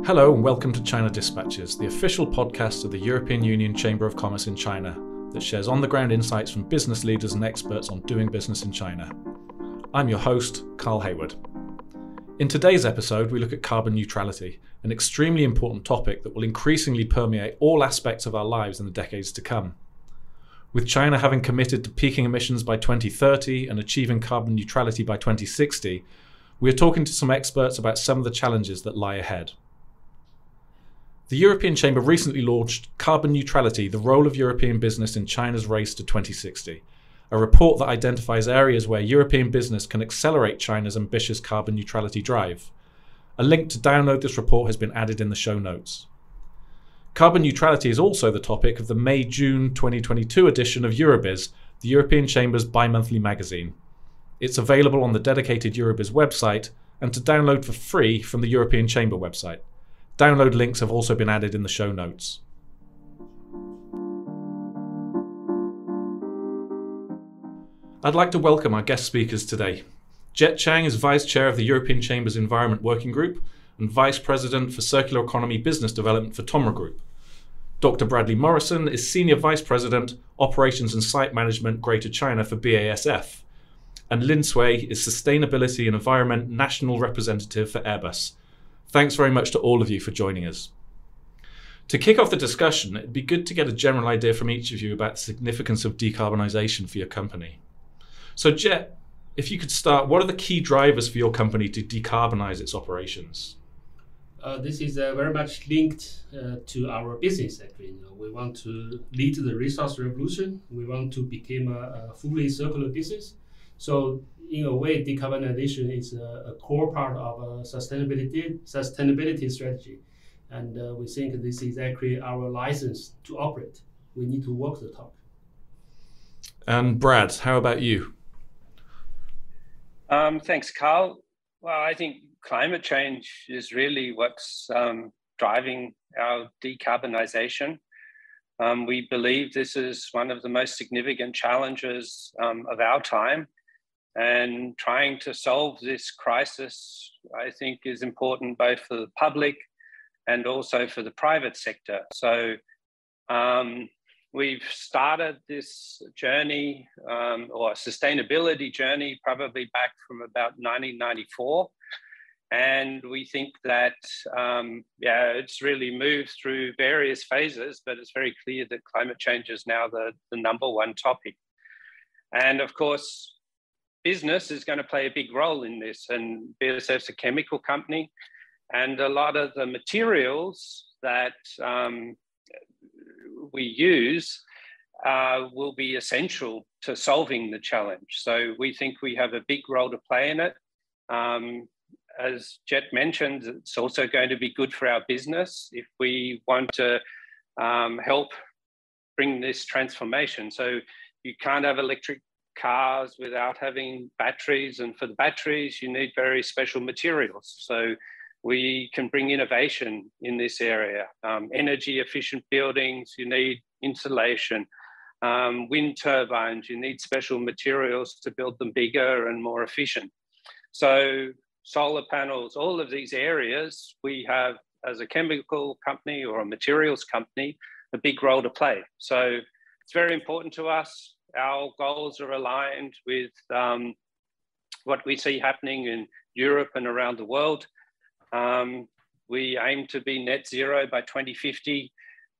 Hello and welcome to China Dispatches, the official podcast of the European Union Chamber of Commerce in China that shares on-the-ground insights from business leaders and experts on doing business in China. I'm your host, Carl Hayward. In today's episode, we look at carbon neutrality, an extremely important topic that will increasingly permeate all aspects of our lives in the decades to come. With China having committed to peaking emissions by 2030 and achieving carbon neutrality by 2060, we are talking to some experts about some of the challenges that lie ahead. The European Chamber recently launched Carbon Neutrality, the Role of European Business in China's Race to 2060, a report that identifies areas where European business can accelerate China's ambitious carbon neutrality drive. A link to download this report has been added in the show notes. Carbon neutrality is also the topic of the May-June 2022 edition of Eurobiz, the European Chamber's bi-monthly magazine. It's available on the dedicated Eurobiz website and to download for free from the European Chamber website. Download links have also been added in the show notes. I'd like to welcome our guest speakers today. Jet Chang is Vice Chair of the European Chamber's Environment Working Group and Vice President for Circular Economy Business Development for Tomra Group. Dr. Bradley Morrison is Senior Vice President, Operations and Site Management Greater China for BASF. And Lin Cui is Sustainability and Environment National Representative for Airbus. Thanks very much to all of you for joining us. To kick off the discussion, it'd be good to get a general idea from each of you about the significance of decarbonisation for your company. So Jet, if you could start, what are the key drivers for your company to decarbonise its operations? This is very much linked to our business, actually. We want to lead the resource revolution. We want to become a fully circular business. So in a way, decarbonization is a core part of a sustainability strategy. And we think this is actually our license to operate. We need to walk the talk. And Brad, how about you? Thanks, Carl. Well, I think climate change is really what's driving our decarbonisation. We believe this is one of the most significant challenges of our time. And trying to solve this crisis, I think, is important both for the public and also for the private sector. So we've started this journey or sustainability journey probably back from about 1994. And we think that, it's really moved through various phases, but it's very clear that climate change is now the number one topic. And of course, business is going to play a big role in this, and BASF's a chemical company, and a lot of the materials that we use will be essential to solving the challenge. So we think we have a big role to play in it. As Jet mentioned, it's also going to be good for our business if we want to help bring this transformation. So you can't have electric cars without having batteries, and for the batteries you need very special materials. So we can bring innovation in this area. Energy efficient buildings, you need insulation. Wind turbines, you need special materials to build them bigger and more efficient. So solar panels, all of these areas, we have, as a chemical company or a materials company, a big role to play. So it's very important to us. Our goals are aligned with what we see happening in Europe and around the world. We aim to be net zero by 2050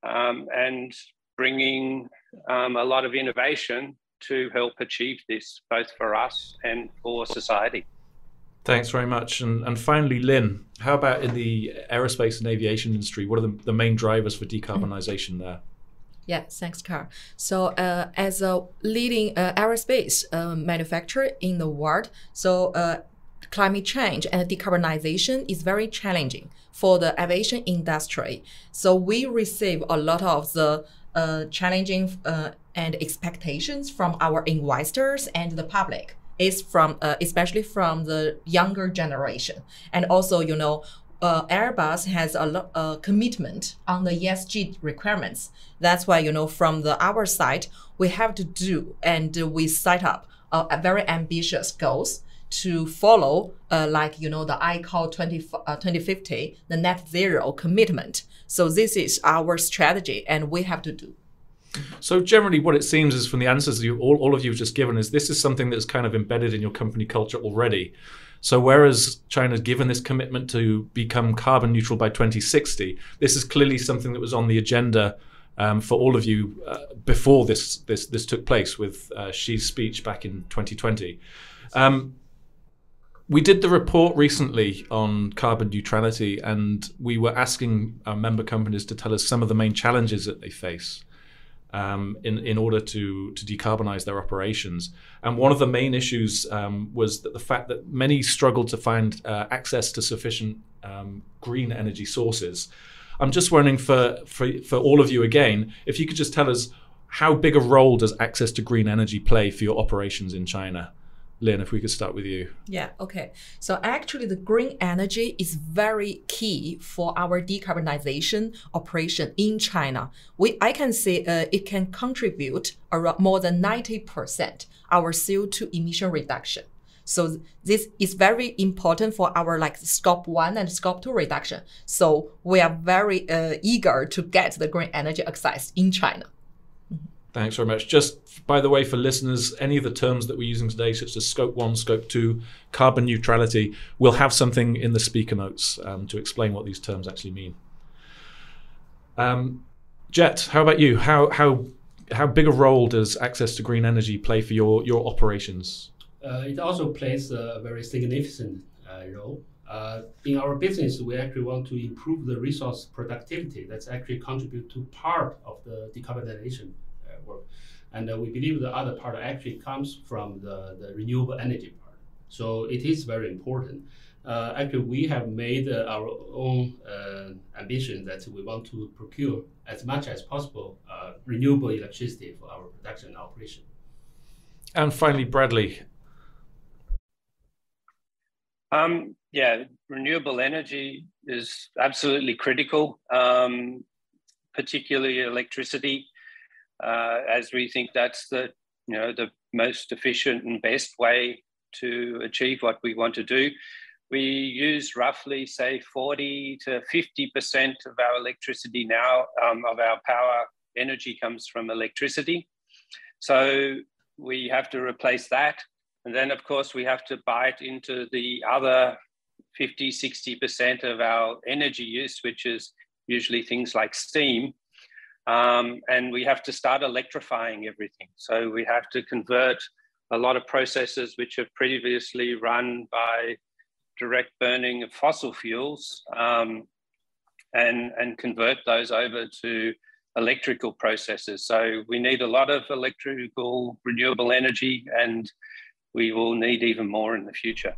and bringing a lot of innovation to help achieve this, both for us and for society. Thanks very much. And finally, Lin, how about in the aerospace and aviation industry? What are the main drivers for decarbonisation there? Yeah, thanks, Carl. So as a leading aerospace manufacturer in the world, climate change and decarbonization is very challenging for the aviation industry. So we receive a lot of the challenging and expectations from our investors and the public. Is from especially from the younger generation, and also Airbus has a lot commitment on the ESG requirements. That's why from our side we have to do, and we set up a very ambitious goals to follow, the ICAO 2050, the net zero commitment. So this is our strategy, and we have to do. So generally what it seems is from the answers all of you have just given is this is something that's kind of embedded in your company culture already. So whereas China's given this commitment to become carbon neutral by 2060, this is clearly something that was on the agenda for all of you before this took place with Xi's speech back in 2020. We did the report recently on carbon neutrality, and we were asking our member companies to tell us some of the main challenges that they face in order to decarbonize their operations. And one of the main issues was that the fact that many struggled to find access to sufficient green energy sources. I'm just wondering for all of you again, if you could just tell us how big a role does access to green energy play for your operations in China? Lin, if we could start with you. Yeah, okay. So actually the green energy is very key for our decarbonization operation in China. I can say it can contribute around more than 90% our CO2 emission reduction. So this is very important for our scope 1 and scope 2 reduction. So we are very eager to get the green energy access in China. Thanks very much. Just by the way, for listeners, any of the terms that we're using today, such as scope 1, scope 2, carbon neutrality, we'll have something in the speaker notes to explain what these terms actually mean. Jet, how about you? How big a role does access to green energy play for your operations? It also plays a very significant role. In our business, we actually want to improve the resource productivity. That's actually contribute to part of the decarbonization work. And we believe the other part actually comes from the renewable energy part. So it is very important. Actually, we have made our own ambition that we want to procure as much as possible renewable electricity for our production and operation. And finally, Bradley. Yeah, renewable energy is absolutely critical, particularly electricity, as we think that's the most efficient and best way to achieve what we want to do. We use roughly, say, 40 to 50% of our electricity now, of our power energy comes from electricity. So we have to replace that. And then, of course, we have to bite into the other 50, 60% of our energy use, which is usually things like steam. And we have to start electrifying everything. So we have to convert a lot of processes which have previously run by direct burning of fossil fuels and convert those over to electrical processes. So we need a lot of electrical renewable energy, and we will need even more in the future.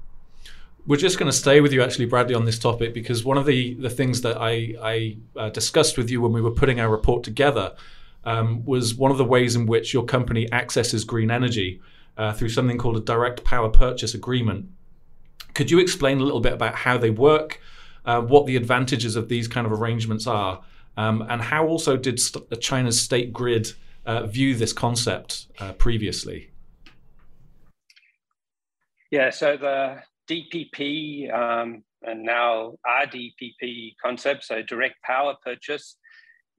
We're just going to stay with you, actually, Bradley, on this topic, because one of the things that I discussed with you when we were putting our report together was one of the ways in which your company accesses green energy through something called a direct power purchase agreement. Could you explain a little bit about how they work, what the advantages of these kind of arrangements are, and how also did China's state grid view this concept previously? Yeah, so the DPP and now RDPP concept, so direct power purchase,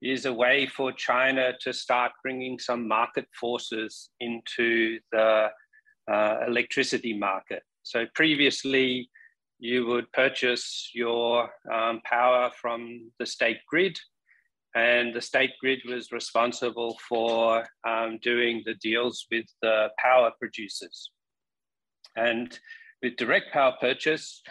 is a way for China to start bringing some market forces into the electricity market. So previously, you would purchase your power from the state grid, and the state grid was responsible for doing the deals with the power producers. And with direct power purchase,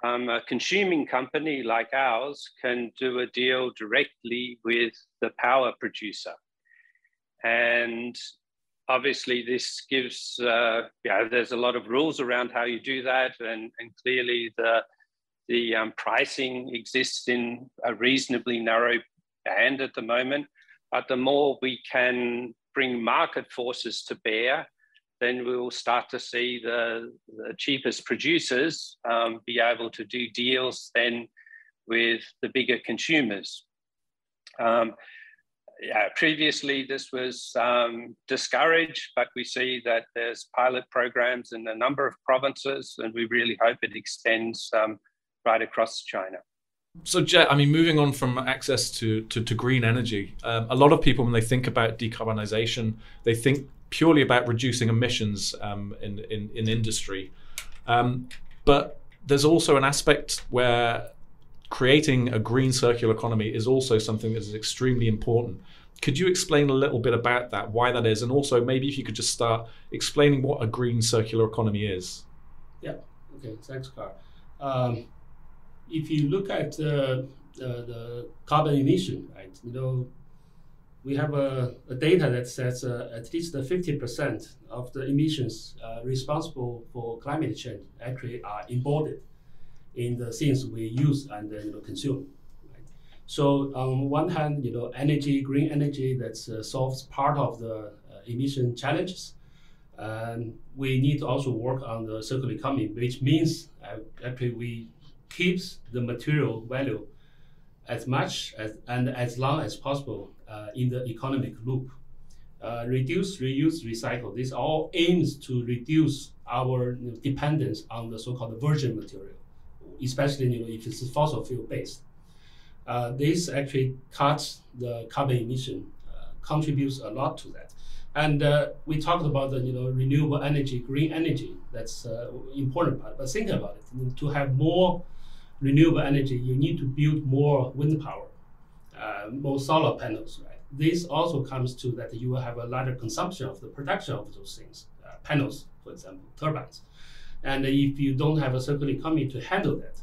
a consuming company like ours can do a deal directly with the power producer. And obviously this gives, there's a lot of rules around how you do that. And clearly the pricing exists in a reasonably narrow band at the moment. But the more we can bring market forces to bear, then we will start to see the cheapest producers be able to do deals then with the bigger consumers. Previously, this was discouraged, but we see that there's pilot programs in a number of provinces, and we really hope it extends right across China. So, Jet, I mean, moving on from access to green energy, a lot of people, when they think about decarbonisation, they think purely about reducing emissions in industry. But there's also an aspect where creating a green circular economy is also something that is extremely important. Could you explain a little bit about that, why that is, and also maybe if you could just start explaining what a green circular economy is? Yeah, okay, thanks, Carl. If you look at the carbon emission, right, we have a data that says at least 50% of the emissions responsible for climate change actually are embodied in the things we use and consume. Right? So on one hand, energy, green energy that solves part of the emission challenges. We need to also work on the circular economy, which means actually we keeps the material value as much and as long as possible in the economic loop. Reduce, reuse, recycle. This all aims to reduce our dependence on the so-called virgin material, especially if it's fossil fuel based. This actually cuts the carbon emission, contributes a lot to that. And we talked about the renewable energy, green energy. That's important part. But think about it. To have more renewable energy, you need to build more wind power, more solar panels. Right. This also comes to that you will have a larger consumption of the production of those things, panels, for example, turbines. And if you don't have a circular economy to handle that,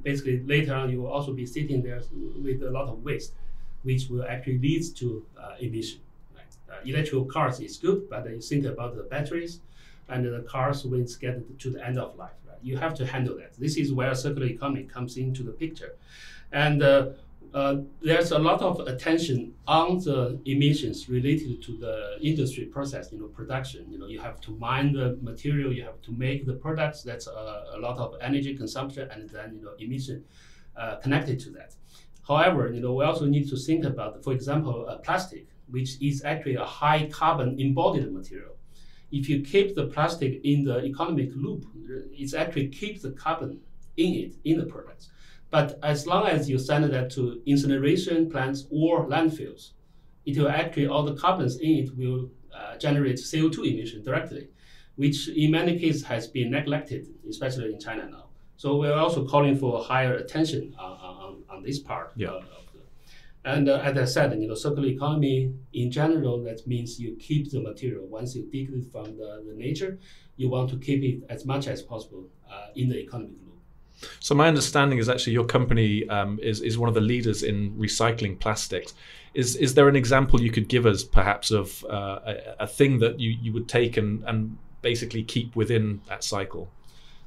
basically later on you will also be sitting there with a lot of waste, which will actually lead to emission. Right? Electrical cars is good, but you think about the batteries and the cars when it's get to the end of life. Right? You have to handle that. This is where circular economy comes into the picture. And there's a lot of attention on the emissions related to the industry process, production. You have to mine the material, you have to make the products. That's a lot of energy consumption and then emission connected to that. However, we also need to think about, for example, plastic, which is actually a high carbon embodied material. If you keep the plastic in the economic loop, it actually keeps the carbon in the products. But as long as you send that to incineration plants or landfills, it will actually, all the carbons in it will generate CO2 emission directly, which in many cases has been neglected, especially in China now. So we're also calling for higher attention on this part. Yeah. And as I said, circular economy in general, that means you keep the material. Once you dig it from the nature, you want to keep it as much as possible in the economic loop. So my understanding is actually your company is one of the leaders in recycling plastics. Is there an example you could give us perhaps of a thing that you would take and basically keep within that cycle?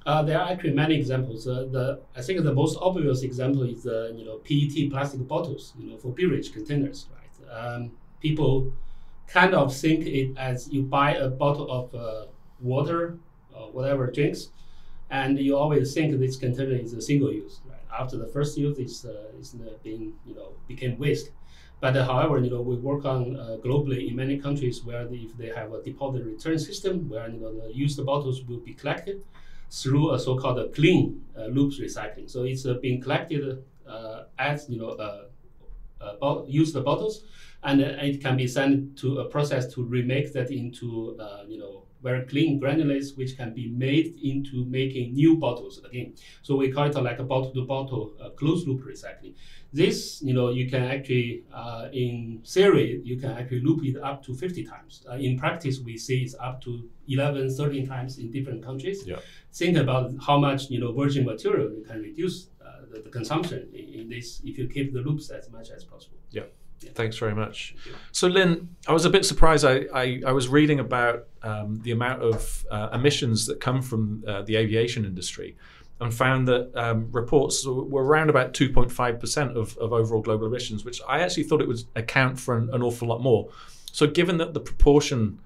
There are actually many examples. I think the most obvious example is PET plastic bottles, for beverage containers. Right? People kind of think it as you buy a bottle of water or whatever drinks, and you always think this container is a single use. Right? After the first use, it's being became waste. But however, we work on globally in many countries where if they have a deposit return system where the used bottles will be collected through a so-called clean loops recycling. So it's being collected as used bottles, and it can be sent to a process to remake that into very clean granulates, which can be made into making new bottles again. So we call it like a bottle-to-bottle closed loop recycling. This, you can actually, in theory, you can actually loop it up to 50 times. In practice, we see it's up to 11, 13 times in different countries. Yeah. Think about how much, virgin material you can reduce the consumption in this if you keep the loops as much as possible. Yeah. Yeah. Thanks very much. So Lin, I was a bit surprised. I was reading about the amount of emissions that come from the aviation industry and found that reports were around about 2.5% of overall global emissions, which I actually thought it would account for an awful lot more. So given that the proportion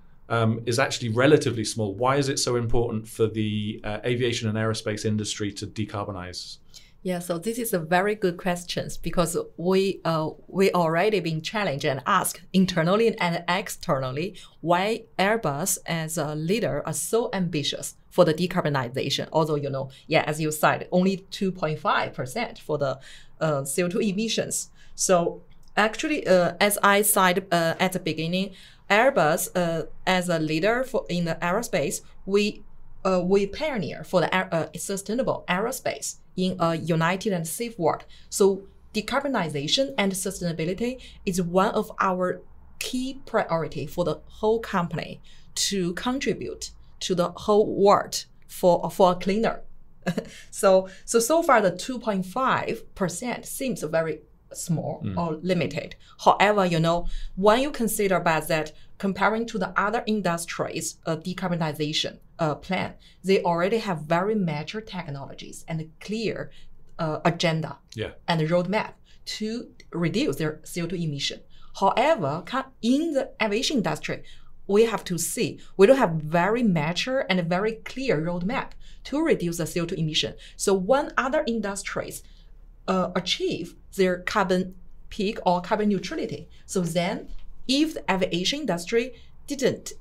is actually relatively small, why is it so important for the aviation and aerospace industry to decarbonize? Yeah, so this is a very good question because we already been challenged and asked internally and externally why Airbus as a leader are so ambitious for the decarbonization. Although, as you said, only 2.5% for the CO2 emissions. So actually, as I said at the beginning, Airbus as a leader in the aerospace, we pioneer for the sustainable aerospace in a united and safe world. So decarbonization and sustainability is one of our key priority for the whole company to contribute to the whole world for a cleaner. So far the 2.5% seems very small or limited. However, when you consider about that, comparing to the other industries, decarbonization plan, they already have very mature technologies and a clear agenda and roadmap to reduce their CO2 emission. However, in the aviation industry, we have to see we don't have very mature and very clear roadmap to reduce the CO2 emission. So when other industries achieve their carbon peak or carbon neutrality, so then if the aviation industry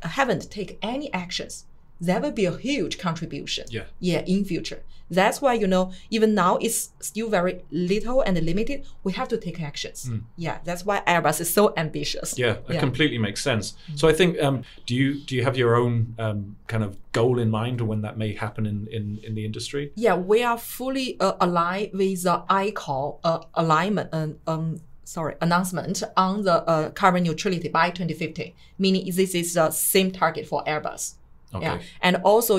haven't taken any actions, that will be a huge contribution in future. That's why, even now it's still very little and limited. We have to take actions. That's why Airbus is so ambitious. It completely makes sense. So I think, do you have your own kind of goal in mind or when that may happen in the industry? Yeah, we are fully aligned with the ICAO announcement on the carbon neutrality by 2050, meaning this is the same target for Airbus. Okay. Yeah. And also,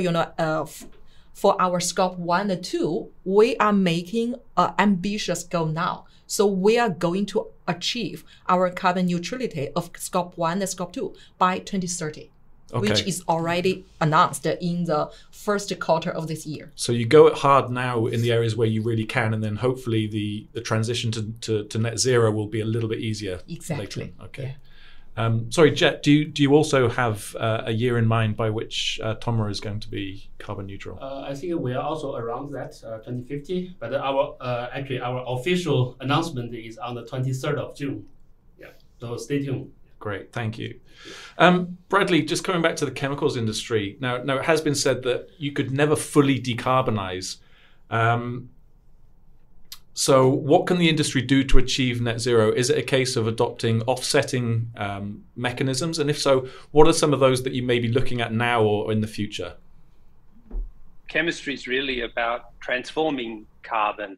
for our scope 1 and 2, we are making an ambitious goal now. So we are going to achieve our carbon neutrality of scope 1 and scope 2 by 2030, which is already announced in the first quarter of this year. So you go it hard now in the areas where you really can, and then hopefully the transition to net zero will be a little bit easier. Exactly. Later. Okay. Yeah. Sorry, Jet, do you also have a year in mind by which Tomra is going to be carbon neutral? I think we are also around that, 2050, but our official announcement is on the 23rd of June. Yeah, so stay tuned. Great, thank you. Bradley, just coming back to the chemicals industry. Now it has been said that you could never fully decarbonize. So what can the industry do to achieve net zero? Is it a case of adopting offsetting mechanisms? And if so, what are some of those that you may be looking at now or in the future? Chemistry is really about transforming carbon.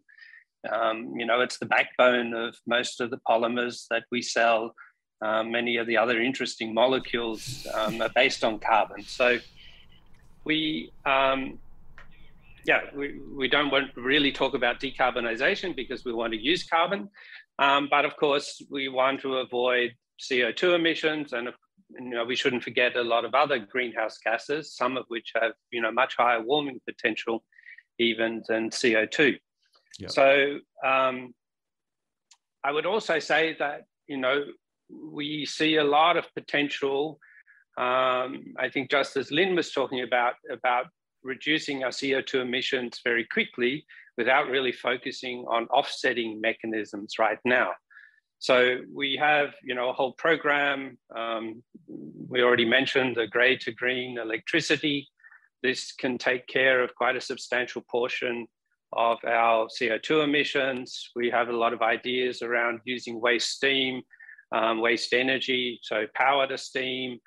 It's the backbone of most of the polymers that we sell. Many of the other interesting molecules are based on carbon. So we don't want to really talk about decarbonization because we want to use carbon. But of course, we want to avoid CO2 emissions. And, we shouldn't forget a lot of other greenhouse gases, some of which have, much higher warming potential even than CO2. Yep. So I would also say that, we see a lot of potential. I think just as Lin was talking about reducing our CO2 emissions very quickly without really focusing on offsetting mechanisms right now. So we have, a whole program. We already mentioned the grey to green electricity. This can take care of quite a substantial portion of our CO2 emissions. We have a lot of ideas around using waste steam, waste energy, so power to steam,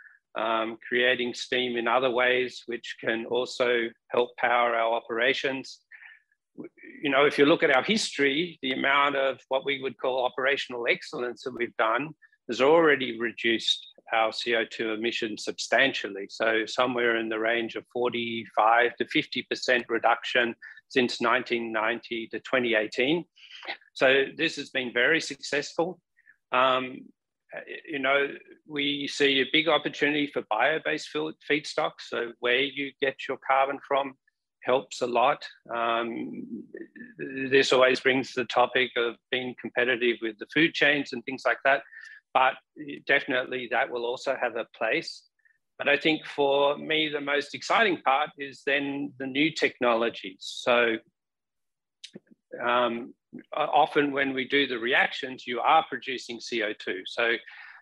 creating steam in other ways, which can also help power our operations. If you look at our history, the amount of what we would call operational excellence that we've done has already reduced our CO2 emissions substantially. So somewhere in the range of 45 to 50% reduction since 1990 to 2018. So this has been very successful. We see a big opportunity for bio-based feedstocks. So where you get your carbon from helps a lot. This always brings the topic of being competitive with the food chains and things like that. But definitely that will also have a place. But I think for me, the most exciting part is then the new technologies. So often when we do the reactions, you are producing CO2. So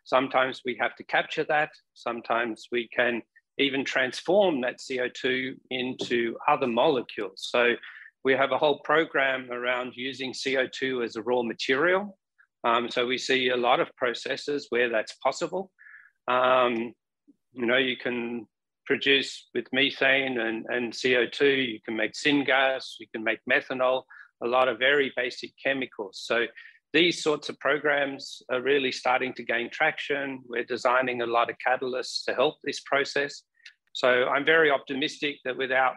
sometimes we have to capture that. Sometimes we can even transform that CO2 into other molecules. So we have a whole program around using CO2 as a raw material. So we see a lot of processes where that's possible. You can produce with methane and CO2, you can make syngas, you can make methanol, a lot of very basic chemicals. So these sorts of programs are really starting to gain traction. We're designing a lot of catalysts to help this process. So I'm very optimistic that without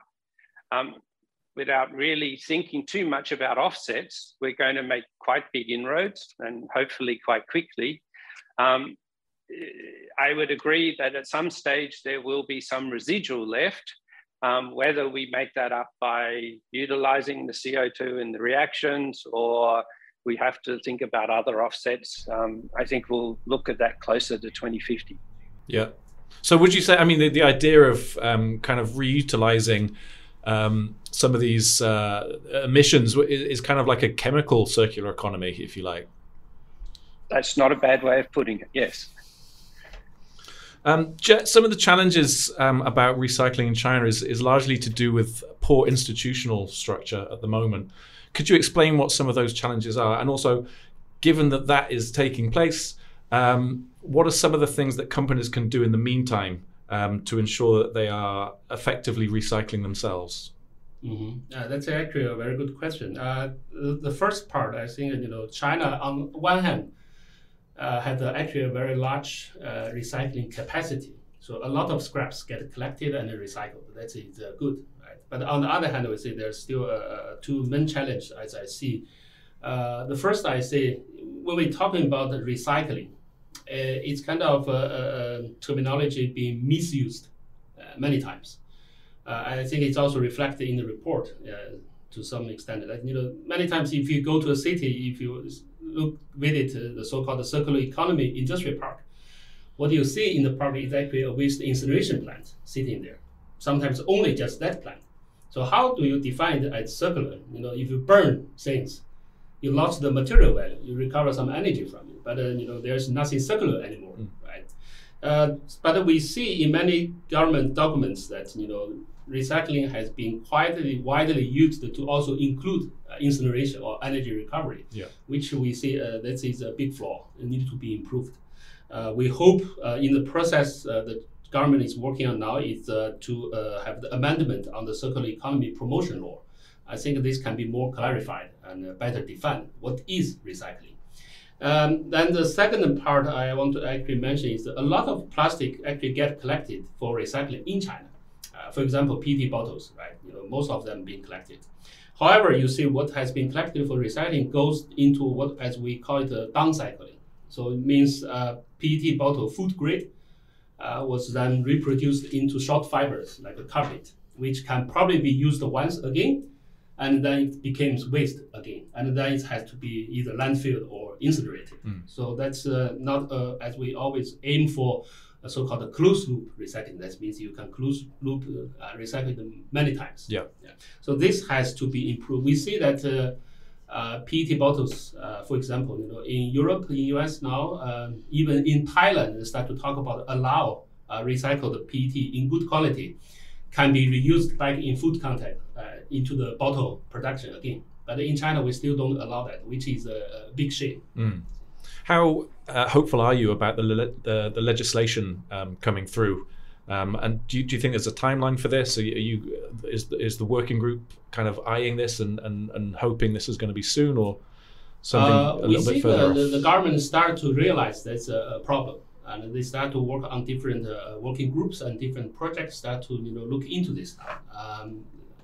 really thinking too much about offsets, we're going to make quite big inroads and hopefully quite quickly. I would agree that at some stage there will be some residual left. Whether we make that up by utilizing the CO2 in the reactions or we have to think about other offsets, I think we'll look at that closer to 2050. Yeah. So would you say, I mean, the idea of kind of reutilizing some of these emissions is kind of like a chemical circular economy, if you like? That's not a bad way of putting it, yes. Jet, some of the challenges about recycling in China is largely to do with poor institutional structure at the moment. Could you explain what some of those challenges are? And also, given that that is taking place, what are some of the things that companies can do in the meantime to ensure that they are effectively recycling themselves? Mm-hmm. That's actually a very good question. The first part, I think, China on one hand had actually a very large recycling capacity. So a lot of scraps get collected and recycled. That is good, right? But on the other hand, I would say there's still two main challenges as I see. The first, I say, when we're talking about recycling, it's kind of a terminology being misused many times. I think it's also reflected in the report to some extent. That, many times if you go to a city, if you visit the so-called circular economy industrial park, what you see in the park is actually a waste incineration plant sitting there. Sometimes only just that plant. So how do you define it as circular? If you burn things, you lost the material value, you recover some energy from it, but there's nothing circular anymore, right? But we see in many government documents that recycling has been quite widely used to also include incineration or energy recovery, which we see that is a big flaw and need to be improved. We hope in the process the government is working on now is to have the amendment on the circular economy promotion law. I think this can be more clarified and better defined what is recycling. Then the second part I want to actually mention is a lot of plastic actually get collected for recycling in China. For example, PET bottles, right? Most of them being collected. However, you see what has been collected for recycling goes into what, as we call it, downcycling. So it means PET bottle food grade was then reproduced into short fibers like a carpet, which can probably be used once again, and then it becomes waste again, and then it has to be either landfilled or incinerated. So that's not as we always aim for a so-called closed loop recycling. That means you can closed loop recycle them many times. Yeah. So this has to be improved. We see that PET bottles, for example, in Europe, in US now, even in Thailand, they start to talk about allow recycled PET in good quality can be reused back in food contact into the bottle production again. But in China, we still don't allow that, which is a big shame. How hopeful are you about the legislation coming through? And do you think there's a timeline for this? Is the working group kind of eyeing this and hoping this is going to be soon, or something a little bit further off? The government start to realize that's a problem, and they start to work on different working groups and different projects start to look into this now.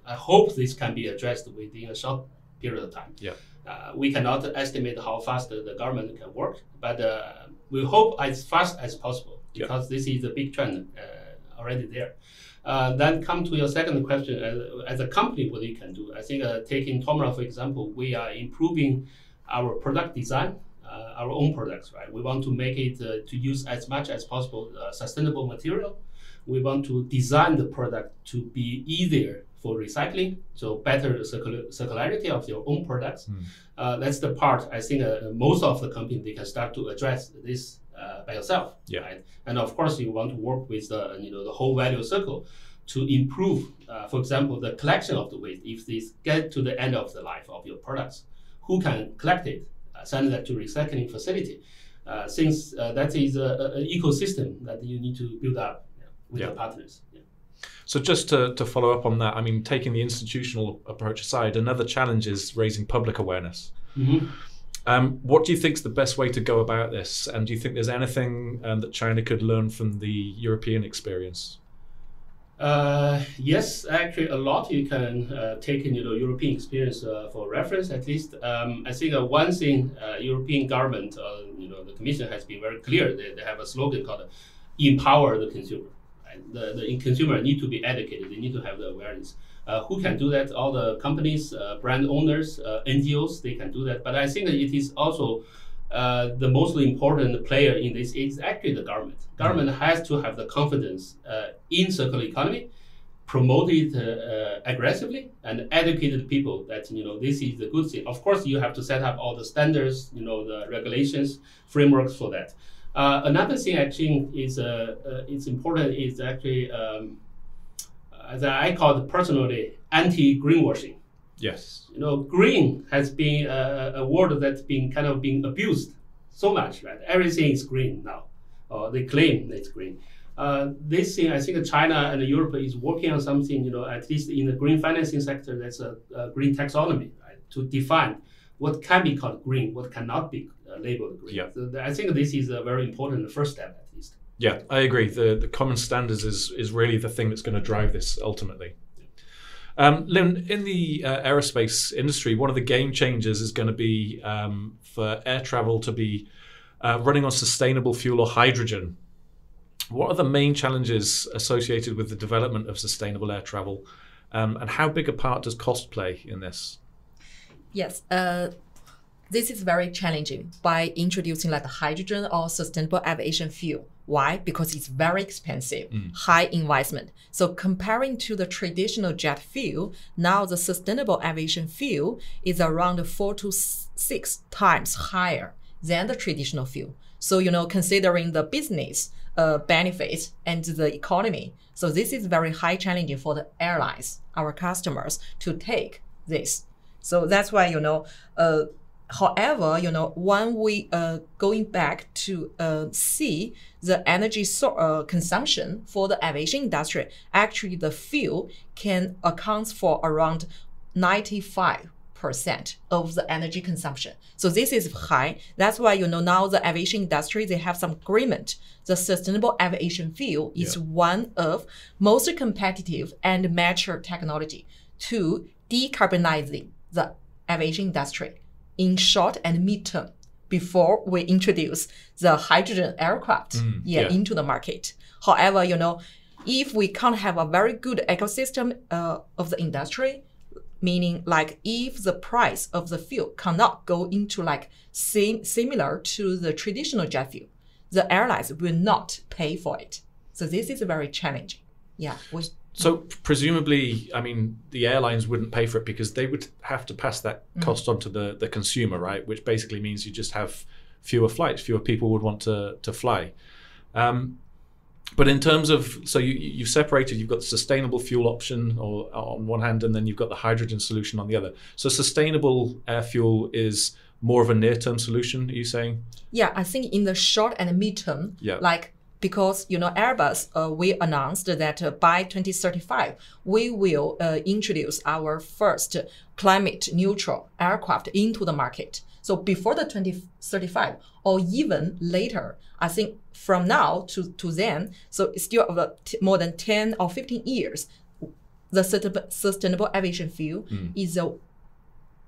I hope this can be addressed within a short period of time. We cannot estimate how fast the government can work, but we hope as fast as possible because this is a big trend already there. Then come to your second question, as a company, what you can do. I think taking Tomra, for example, we are improving our product design, our own products, right? We want to make it to use as much as possible sustainable material. We want to design the product to be easier for recycling, so better circularity of your own products. That's the part I think most of the companies, they can start to address this by yourself. Yeah. Right? And of course, you want to work with the the whole value circle to improve, for example, the collection of the waste. If this get to the end of the life of your products, who can collect it, send that to recycling facility? Since that is an ecosystem that you need to build up with your partners. Yeah. So just to follow up on that, I mean, taking the institutional approach aside, another challenge is raising public awareness. What do you think is the best way to go about this? And do you think there's anything that China could learn from the European experience? Yes, actually, a lot you can take in European experience for reference. At least, I think one thing European government, the Commission has been very clear. They have a slogan called "Empower the consumer." Right? The consumer need to be educated. They need to have the awareness. Who can do that? All the companies, brand owners, NGOs, they can do that. But I think that it is also the most important player in this is actually the government. Government has to have the confidence in circular economy, promote it aggressively, and educate people that this is the good thing. Of course, you have to set up all the standards, the regulations, frameworks for that. Another thing I think is it's important is actually as I call it personally anti-greenwashing. Yes. Green has been a word that's been kind of being abused so much, right? Everything is green now. They claim it's green. This thing, I think China and Europe is working on something, at least in the green financing sector, that's a green taxonomy, right? To define what can be called green, what cannot be labeled green. Yeah. So I think this is a very important first step, at least. Yeah, I agree. The common standards is really the thing that's going to drive this ultimately. Lin, in the aerospace industry, one of the game changers is going to be for air travel to be running on sustainable fuel or hydrogen. What are the main challenges associated with the development of sustainable air travel, and how big a part does cost play in this? Yes, this is very challenging by introducing like hydrogen or sustainable aviation fuel. Why? Because it's very expensive, high investment. So comparing to the traditional jet fuel, now the sustainable aviation fuel is around 4 to 6 times higher than the traditional fuel. So, considering the business benefits and the economy, so this is very high challenging for the airlines, our customers, to take this. So that's why, however, when we going back to see the energy consumption for the aviation industry, actually the fuel can account for around 95% of the energy consumption. So this is high. That's why, now the aviation industry, they have some agreement. The sustainable aviation fuel is one of most competitive and mature technology to decarbonizing the aviation industry in short and mid-term before we introduce the hydrogen aircraft into the market. However, if we can't have a very good ecosystem of the industry, meaning like if the price of the fuel cannot go into like similar to the traditional jet fuel, the airlines will not pay for it. So this is very challenging. Yeah. So presumably, I mean, the airlines wouldn't pay for it because they would have to pass that cost on to the consumer, right? Which basically means you just have fewer flights, fewer people would want to fly. But in terms of, so you've separated, you've got the sustainable fuel option on one hand, and then you've got the hydrogen solution on the other. So sustainable air fuel is more of a near-term solution, are you saying? Yeah, I think in the short and mid-term, because Airbus, we announced that by 2035 we will introduce our first climate neutral aircraft into the market. So before the 2035 or even later, I think from now to then, so it's still more than 10 or 15 years, the sustainable aviation fuel is the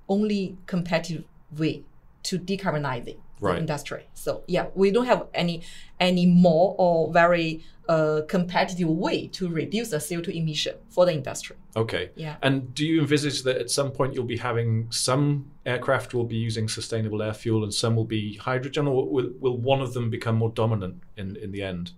only competitive way to decarbonizing the industry. So we don't have any more or very competitive way to reduce the CO2 emission for the industry. Okay. Yeah. And do you envisage that at some point you'll be having some aircraft will be using sustainable air fuel and some will be hydrogen, or will one of them become more dominant in the end?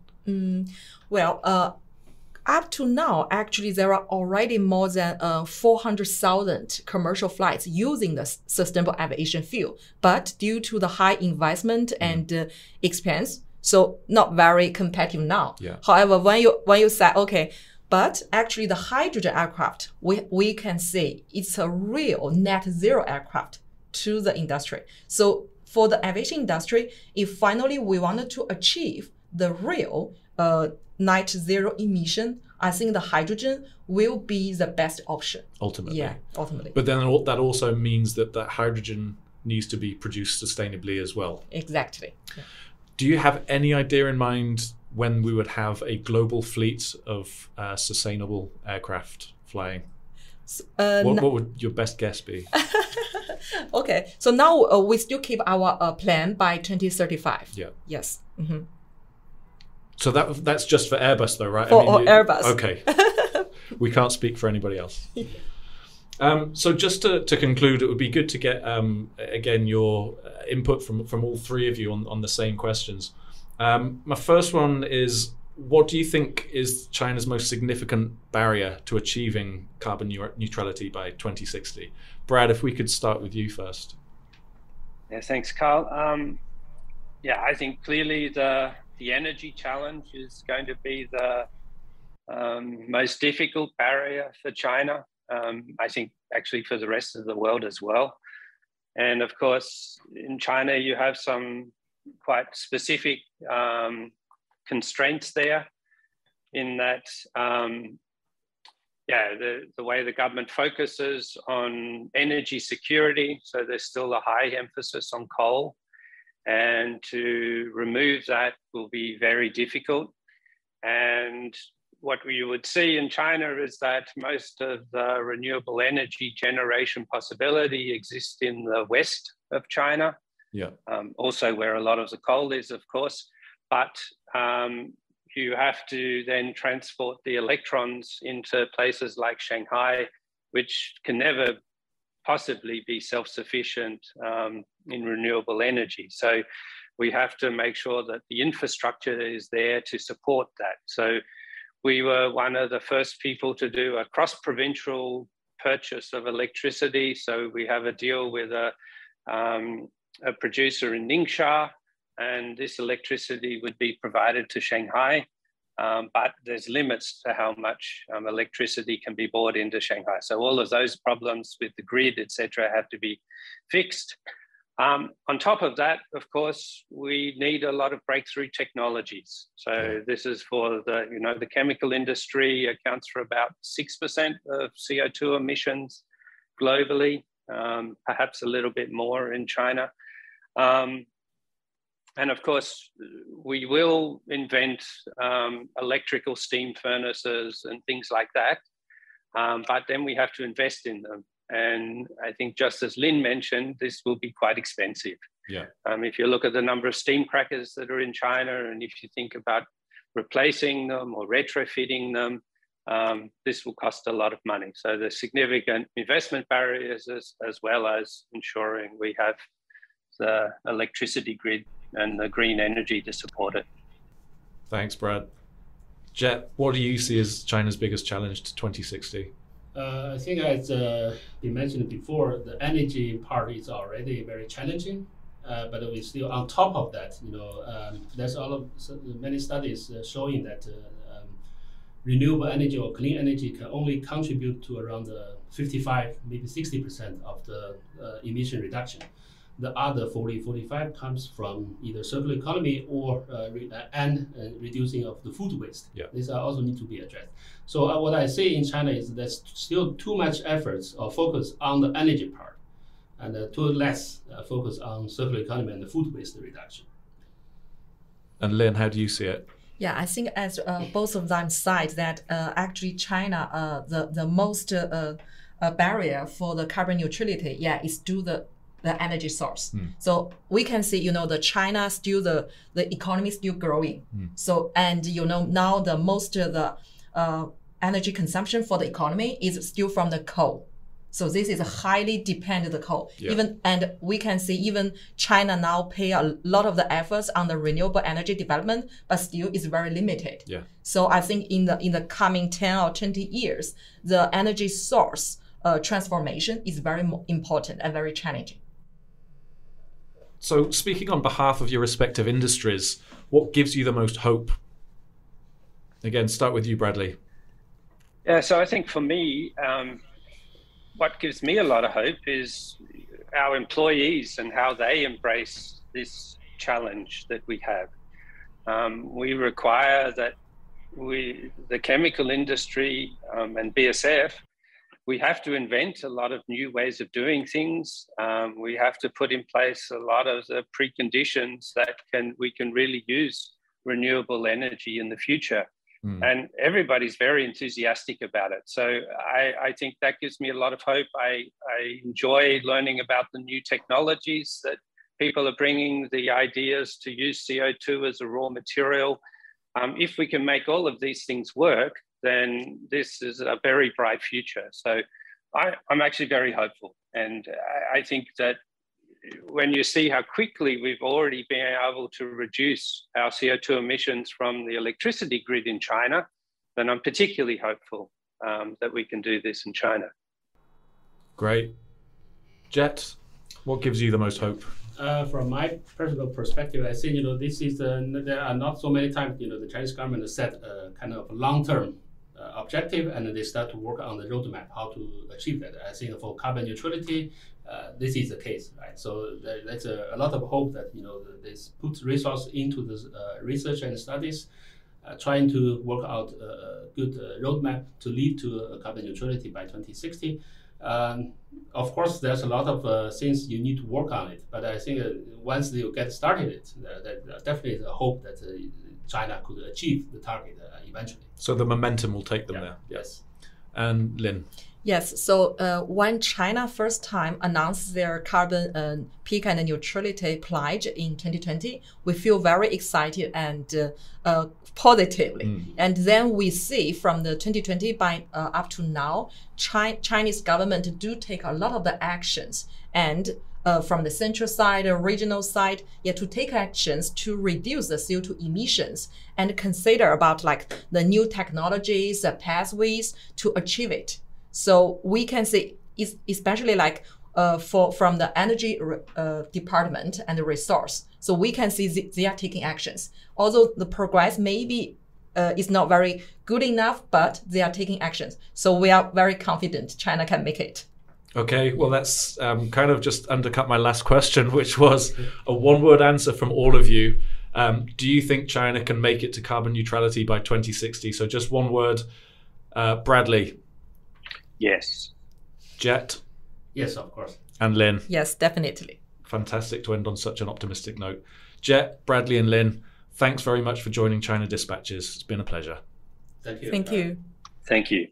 up to now, actually, there are already more than 400,000 commercial flights using the sustainable aviation fuel. But due to the high investment and expense, so not very competitive now. Yeah. However, when you say, okay, but actually the hydrogen aircraft, we can say it's a real net zero aircraft to the industry. So for the aviation industry, if finally we wanted to achieve the real net zero emission, I think the hydrogen will be the best option. Ultimately. Yeah, ultimately. But then that also means that hydrogen needs to be produced sustainably as well. Exactly. Yeah. Do you have any idea in mind when we would have a global fleet of sustainable aircraft flying? What would your best guess be? Okay, so now we still keep our plan by 2035. Yeah. Yes. Mm-hmm. So that's just for Airbus, though, right? For Airbus. Okay. We can't speak for anybody else. So just to conclude, it would be good to get, again, your input from all three of you on the same questions. My first one is, what do you think is China's most significant barrier to achieving carbon neutrality by 2060? Brad, if we could start with you first. Yeah, thanks, Carl. I think clearly the energy challenge is going to be the most difficult barrier for China. I think actually for the rest of the world as well. And of course, in China, you have some quite specific constraints there in that, the way the government focuses on energy security. So there's still a high emphasis on coal. And to remove that will be very difficult. And what we would see in China is that most of the renewable energy generation possibility exists in the west of China. Yeah. Also where a lot of the coal is, of course. But you have to then transport the electrons into places like Shanghai, which can never possibly be self-sufficient in renewable energy. So we have to make sure that the infrastructure is there to support that. So we were one of the first people to do a cross-provincial purchase of electricity. So we have a deal with a producer in Ningxia, and this electricity would be provided to Shanghai. But there's limits to how much electricity can be bought into Shanghai. So all of those problems with the grid, et cetera, have to be fixed. On top of that, of course, we need a lot of breakthrough technologies. So this is for the chemical industry accounts for about 6% of CO2 emissions globally, perhaps a little bit more in China. And of course, we will invent electrical steam furnaces and things like that. But then we have to invest in them. And I think just as Lin mentioned, this will be quite expensive. Yeah. If you look at the number of steam crackers that are in China, and if you think about replacing them or retrofitting them, this will cost a lot of money. So there's significant investment barriers as well as ensuring we have the electricity grid and the green energy to support it. Thanks, Brad. Jet, what do you see as China's biggest challenge to 2060? I think as we mentioned before, the energy part is already very challenging, but we still on top of that, there's many studies showing that renewable energy or clean energy can only contribute to around 55, maybe 60% of the emission reduction. The other 40-45 comes from either circular economy or reducing of the food waste. Yeah. These also need to be addressed. So what I say in China is there's still too much efforts or focus on the energy part, and too less focus on circular economy and the food waste reduction. And Lin, how do you see it? Yeah, I think as both of them said that actually China, the most barrier for the carbon neutrality, is due the energy source. So we can see, the China still the economy still growing. So and now the most of the energy consumption for the economy is still from the coal. So this is a highly dependent coal. Yeah. And we can see even China now pay a lot of the efforts on the renewable energy development, but still is very limited. Yeah. So I think in the coming 10 or 20 years, the energy source transformation is very important and very challenging. So speaking on behalf of your respective industries, what gives you the most hope? Again, start with you, Bradley. Yeah, so I think for me, what gives me a lot of hope is our employees and how they embrace this challenge that we have. We require that the chemical industry and BASF, we have to invent a lot of new ways of doing things. We have to put in place a lot of the preconditions that we can really use renewable energy in the future. And everybody's very enthusiastic about it. So I think that gives me a lot of hope. I enjoy learning about the new technologies that people are bringing, the ideas to use CO2 as a raw material. If we can make all of these things work, then this is a very bright future. So I'm actually very hopeful. And I think that when you see how quickly we've already been able to reduce our CO2 emissions from the electricity grid in China, then I'm particularly hopeful that we can do this in China. Great. Jet, what gives you the most hope? From my personal perspective, I think, this is, there are not so many times, the Chinese government set a kind of long-term objective, and they start to work on the roadmap, how to achieve that. I think for carbon neutrality, this is the case, right? So there's a lot of hope that, this puts resource into this research and studies, trying to work out a good roadmap to lead to carbon neutrality by 2060. Of course, there's a lot of things you need to work on it, but I think once you get started, that definitely is a hope that China could achieve the target eventually. So the momentum will take them there. Yes. And Lin? Yes, so when China first time announced their carbon peak and neutrality pledge in 2020, we feel very excited and positively. And then we see from the 2020 by up to now, Chinese government do take a lot of the actions, and from the central side or regional side, to take actions to reduce the CO2 emissions and consider about like the new technologies, the pathways to achieve it. So we can see, especially like from the energy department and the resource. So we can see they are taking actions. Although the progress maybe is not very good enough, but they are taking actions. So we are very confident China can make it. Okay, well, that's kind of just undercut my last question, which was a one-word answer from all of you. Do you think China can make it to carbon neutrality by 2060? So just one word. Bradley? Yes. Jet? Yes, of course. And Lin? Yes, definitely. Fantastic to end on such an optimistic note. Jet, Bradley and Lin, thanks very much for joining China Dispatches. It's been a pleasure. Thank you. Thank you. Thank you.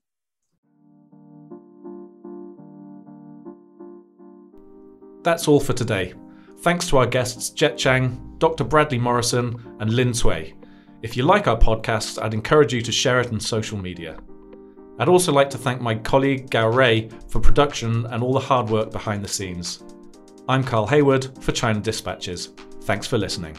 That's all for today. Thanks to our guests Jet Chang, Dr. Bradley Morrison and Lin Cui. If you like our podcast, I'd encourage you to share it on social media. I'd also like to thank my colleague Gao Rei for production and all the hard work behind the scenes. I'm Carl Hayward for China Dispatches. Thanks for listening.